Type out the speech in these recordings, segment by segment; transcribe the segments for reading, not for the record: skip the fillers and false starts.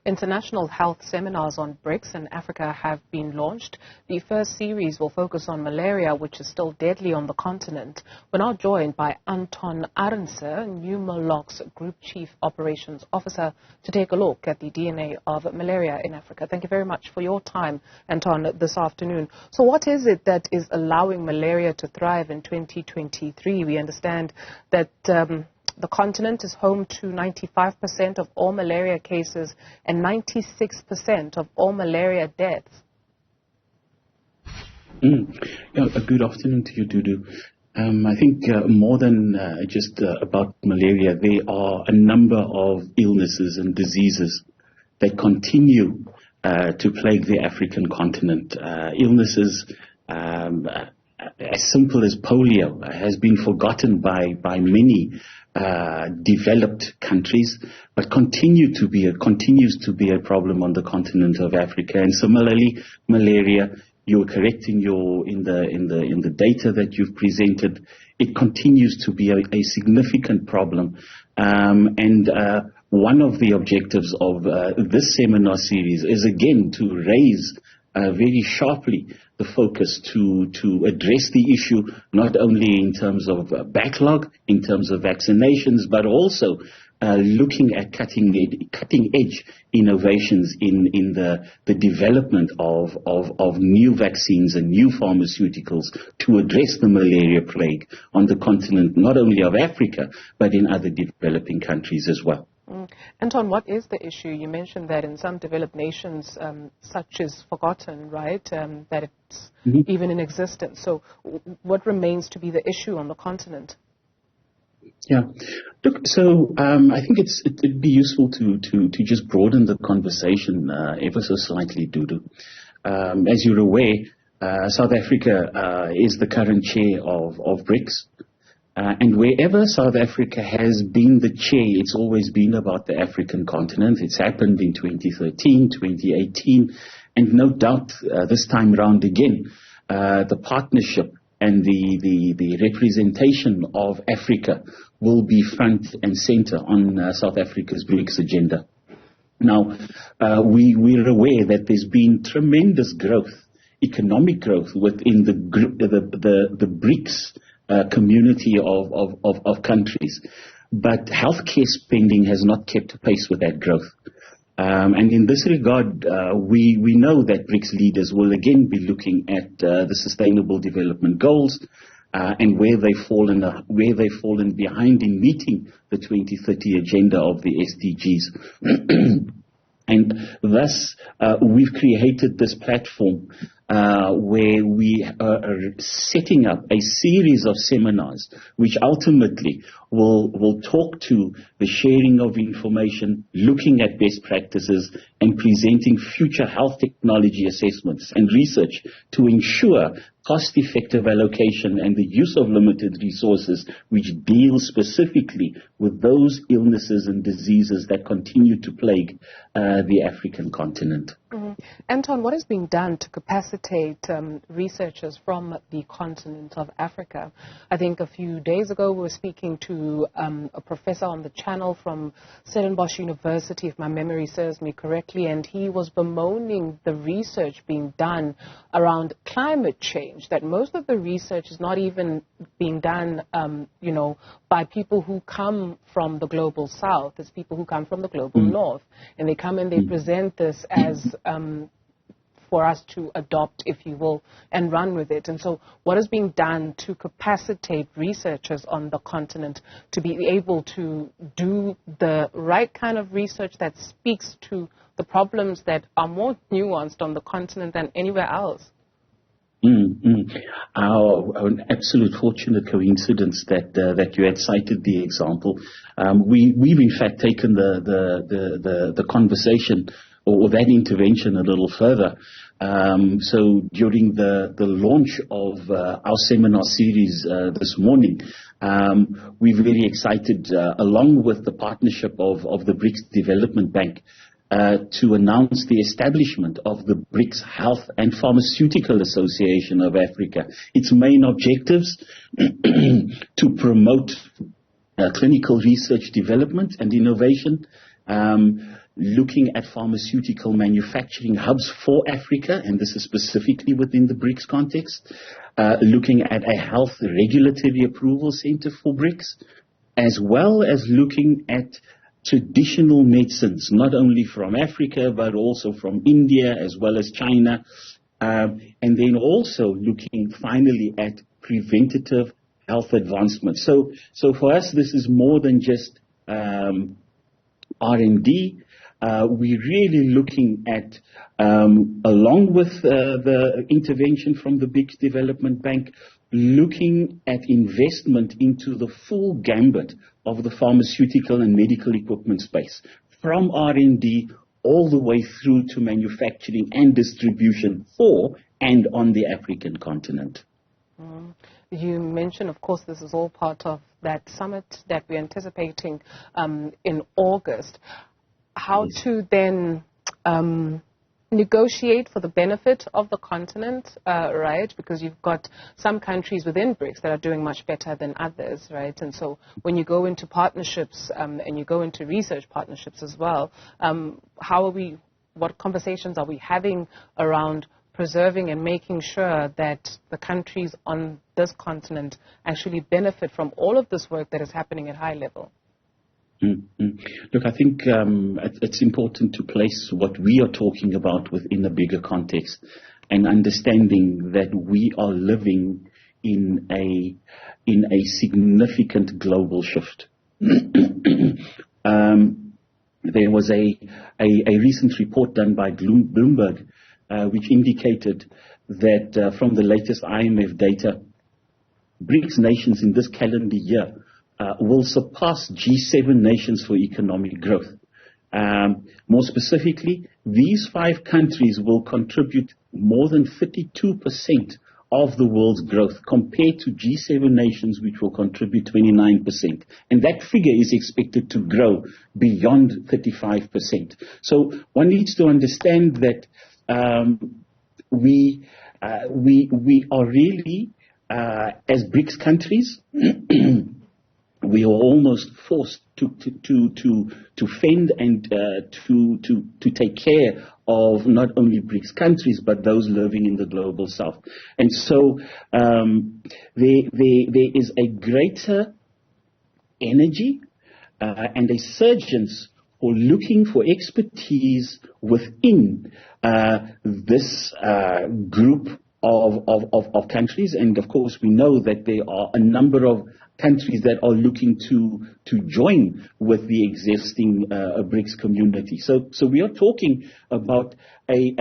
International health seminars on BRICS and Africa have been launched. The first series will focus on malaria, which is still deadly on the continent. We're now joined by Anton Arendse, Numolux Group Chief Operations Officer, to take a look at the DNA of malaria in Africa. Thank you very much for your time, Anton, this afternoon. So what is it that is allowing malaria to thrive in 2023? We understand that the continent is home to 95% of all malaria cases and 96% of all malaria deaths. Good afternoon to you, Dudu. I think more than just about malaria, there are a number of illnesses and diseases that continue to plague the African continent. Illnesses as simple as polio has been forgotten by many developed countries, but continues to be a problem on the continent of Africa. And similarly, malaria, you're correct in the data that you've presented. It continues to be a significant problem. And one of the objectives of this seminar series is again to raise very sharply the focus to address the issue, not only in terms of backlog, in terms of vaccinations, but also looking at cutting edge innovations in the development of new vaccines and new pharmaceuticals to address the malaria plague on the continent, not only of Africa, but in other developing countries as well. Anton, what is the issue? You mentioned that in some developed nations, such is forgotten, right, that it's even in existence. So what remains to be the issue on the continent? Yeah. Look, so I think it'd be useful to just broaden the conversation ever so slightly, Dudu. As you're aware, South Africa is the current chair of BRICS. And wherever South Africa has been the chair, it's always been about the African continent. It's happened in 2013, 2018, and no doubt this time round again, the partnership and the representation of Africa will be front and center on South Africa's BRICS agenda. Now, we're aware that there's been tremendous growth, economic growth within the BRICS community of countries, but healthcare spending has not kept pace with that growth. And in this regard, we know that BRICS leaders will again be looking at the Sustainable Development Goals and where they've fallen behind in meeting the 2030 agenda of the SDGs. And thus, we've created this platform where we are setting up a series of seminars which ultimately will talk to the sharing of information, looking at best practices, and presenting future health technology assessments and research to ensure cost-effective allocation and the use of limited resources which deal specifically with those illnesses and diseases that continue to plague the African continent. Anton, what is being done to capacitate researchers from the continent of Africa? I think a few days ago we were speaking to a professor on the channel from Stellenbosch University, if my memory serves me correctly, and he was bemoaning the research being done around climate change, that most of the research is not even being done, by people who come from the global south. It's people who come from the global north, and they come and they present this as for us to adopt, if you will, and run with it. And so what is being done to capacitate researchers on the continent to be able to do the right kind of research that speaks to the problems that are more nuanced on the continent than anywhere else? An absolute fortunate coincidence that you had cited the example. We've in fact taken the conversation or that intervention a little further. So during the launch of our seminar series this morning, we're very excited, along with the partnership of the BRICS Development Bank, to announce the establishment of the BRICS Health and Pharmaceutical Association of Africa. Its main objectives to promote clinical research development and innovation, looking at pharmaceutical manufacturing hubs for Africa, and this is specifically within the BRICS context, looking at a health regulatory approval center for BRICS, as well as looking at traditional medicines, not only from Africa, but also from India, as well as China, and then also looking finally at preventative health advancement. So for us, this is more than just R&D. We're really looking at, along with the intervention from the BRICS Development Bank, looking at investment into the full gambit of the pharmaceutical and medical equipment space, from R&D all the way through to manufacturing and distribution for and on the African continent. You mentioned, of course, this is all part of that summit that we're anticipating in August. How to then negotiate for the benefit of the continent, right? Because you've got some countries within BRICS that are doing much better than others, right? And so when you go into partnerships and you go into research partnerships as well, what conversations are we having around preserving and making sure that the countries on this continent actually benefit from all of this work that is happening at high level? Look, I think it's important to place what we are talking about within a bigger context, and understanding that we are living in a significant global shift. There was a recent report done by Bloomberg which indicated that from the latest IMF data, BRICS nations in this calendar year will surpass G7 nations for economic growth. More specifically, these 5 countries will contribute more than 32% of the world's growth, compared to G7 nations, which will contribute 29%. And that figure is expected to grow beyond 35%. So one needs to understand that we are really, as BRICS countries, we are almost forced to fend and to take care of not only BRICS countries, but those living in the global south. And so there is a greater energy and a surgence for looking for expertise within this group of countries. And of course, we know that there are a number of countries that are looking to join with the existing BRICS community. So we are talking about a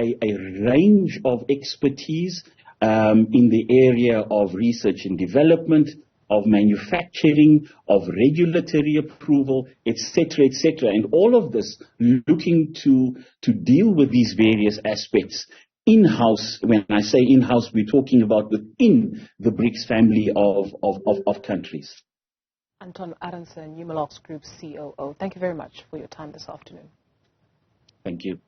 range of expertise in the area of research and development, of manufacturing, of regulatory approval, etc., etc. And all of this looking to deal with these various aspects in-house. When I say in-house, we're talking about within the BRICS family of countries. Anton Arendse, Numolux Group COO, thank you very much for your time this afternoon. Thank you.